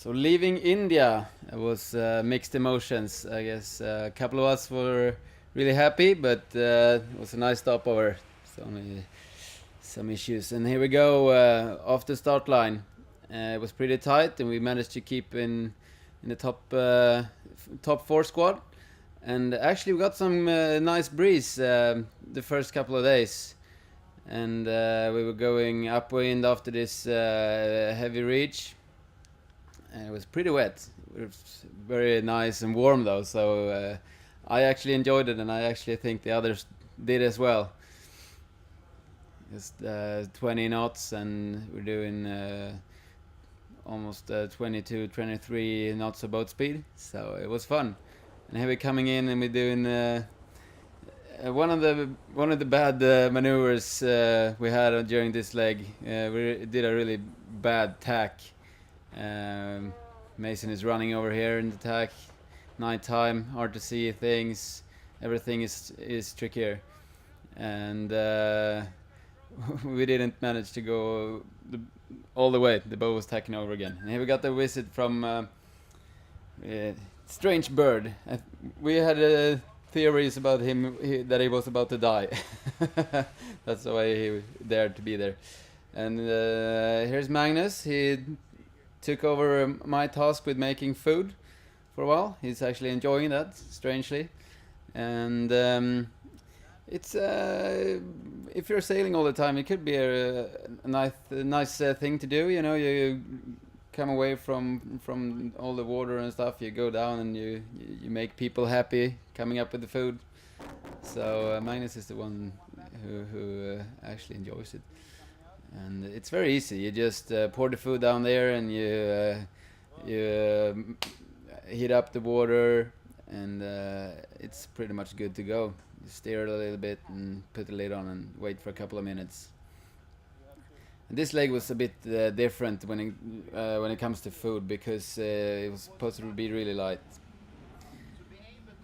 So leaving India, it was mixed emotions. I guess a couple of us were really happy, but it was a nice stopover. It's only some issues, and here we go off the start line. It was pretty tight, and we managed to keep in the top four squad. And actually, we got some nice breeze the first couple of days, and we were going upwind after this heavy reach. And it was pretty wet. It was very nice and warm though, so I actually enjoyed it, and I actually think the others did as well. Just 20 knots, and we're doing almost 22, 23 knots of boat speed, so it was fun. And here we're coming in, and we're doing one of the bad maneuvers we had during this leg. We did a really bad tack. Mason is running over here in the tack. Nighttime, hard to see things. Everything is trickier, and we didn't manage to go all the way. The boat was tacking over again. And here we got the visit from strange bird. We had theories about him that he was about to die. That's why he dared to be there. And here's Magnus. He took over my task with making food for a while. He's actually enjoying that, strangely. And it's if you're sailing all the time, it could be a nice thing to do. You know, you come away from all the water and stuff. You go down and you make people happy coming up with the food. So Magnus is the one who actually enjoys it. And it's very easy. You just pour the food down there, and you heat up the water, and it's pretty much good to go. You stir it a little bit and put the lid on and wait for a couple of minutes. And this leg was a bit different when it comes to food, because it was supposed to be really light.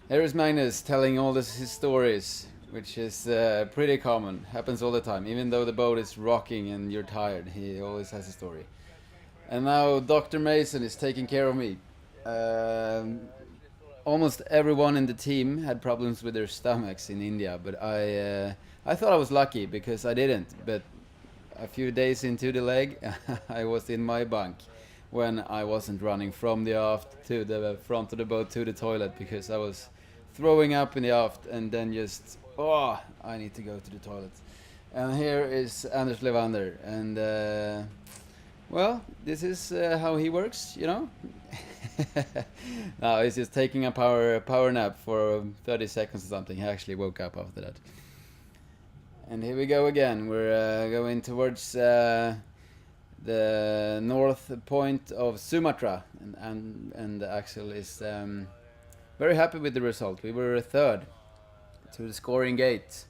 Here is Magnus telling all his stories, which is pretty common. Happens all the time. Even though the boat is rocking and you're tired, he always has a story. And now Dr. Mason is taking care of me. Almost everyone in the team had problems with their stomachs in India, but I thought I was lucky because I didn't. But a few days into the leg, I was in my bunk when I wasn't running from the aft to the front of the boat to the toilet, because I was throwing up in the aft, and then just, I need to go to the toilet. And here is Anders Levander, and well, this is how he works, you know. No, he's just taking a power nap for 30 seconds or something. He actually woke up after that. And here we go again. We're going towards the north point of Sumatra, and Axel is very happy with the result. We were third to the scoring gate,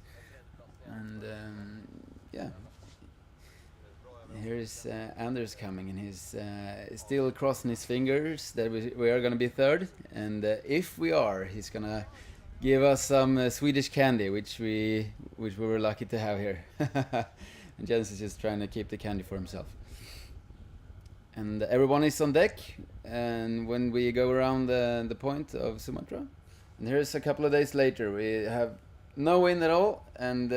and yeah. Here's Anders coming, and he's still crossing his fingers that we are going to be third, and if we are, he's going to give us some Swedish candy, which we were lucky to have here. And Jens is just trying to keep the candy for himself. And everyone is on deck, and when we go around the point of Sumatra, and here's a couple of days later, we have no wind at all, and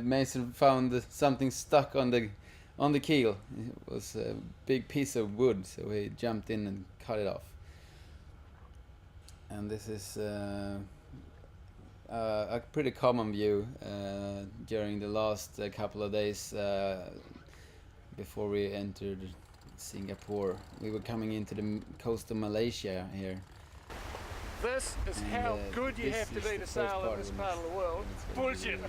Mason found something stuck on the keel. It was a big piece of wood, so he jumped in and cut it off. And this is a pretty common view during the last couple of days before we entered Singapore. We were coming into the coast of Malaysia here. This is how good you have to be to sail in this part of the world. Bullshit!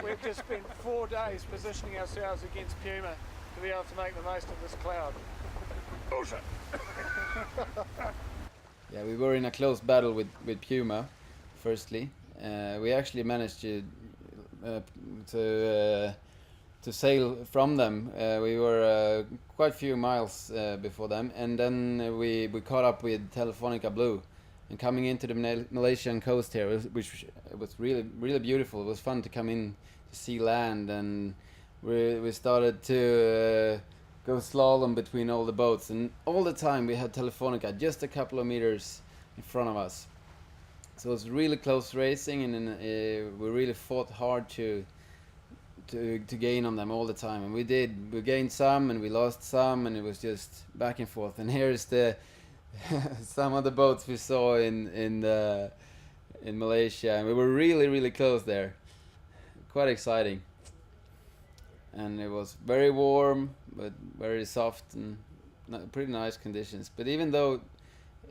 We've just spent 4 days positioning ourselves against Puma to be able to make the most of this cloud. Bullshit! Yeah, we were in a close battle with Puma, firstly. We actually managed to sail from them. We were quite a few miles before them, and then we caught up with Telefonica Blue. And coming into the Malaysian coast here, which was really beautiful. It was fun to come in to see land, and we started to go slalom between all the boats, and all the time we had Telefonica just a couple of meters in front of us. So it was really close racing, and we really fought hard to gain on them all the time, and we did. We gained some and we lost some, and it was just back and forth. And here's the some of the boats we saw in Malaysia, and we were really close there. Quite exciting, and it was very warm but very soft and pretty nice conditions. But even though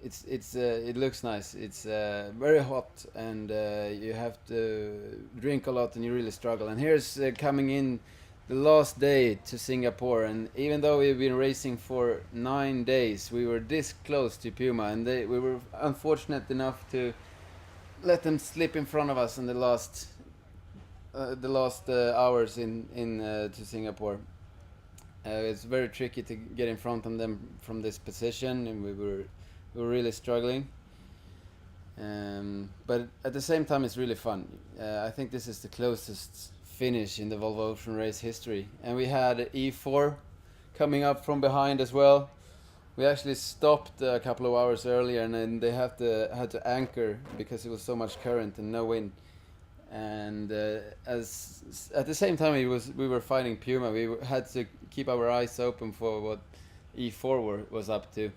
it looks nice, it's very hot, and you have to drink a lot, and you really struggle. And here's coming in the last day to Singapore, and even though we've been racing for 9 days, we were this close to Puma, and we were unfortunate enough to let them slip in front of us in the last hours in to Singapore. It's very tricky to get in front of them from this position, and we were really struggling. But at the same time, it's really fun. I think this is the closest finish in the Volvo Ocean Race history. And we had E4 coming up from behind as well. We actually stopped a couple of hours earlier, and then they had to anchor because it was so much current and no wind. And as at the same time we were fighting Puma, we had to keep our eyes open for what E4 was up to.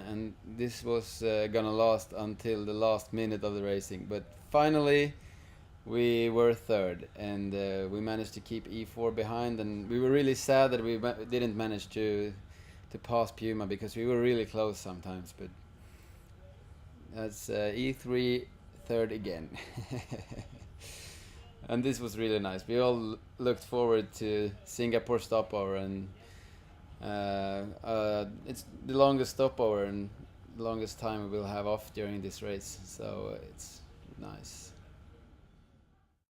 And this was gonna last until the last minute of the racing, but finally we were third, and we managed to keep E4 behind, and we were really sad that we didn't manage to pass Puma, because we were really close sometimes. But that's E3 third again. And this was really nice. We all looked forward to Singapore stopover, and it's the longest stopover and the longest time we will have off during this race, so it's nice.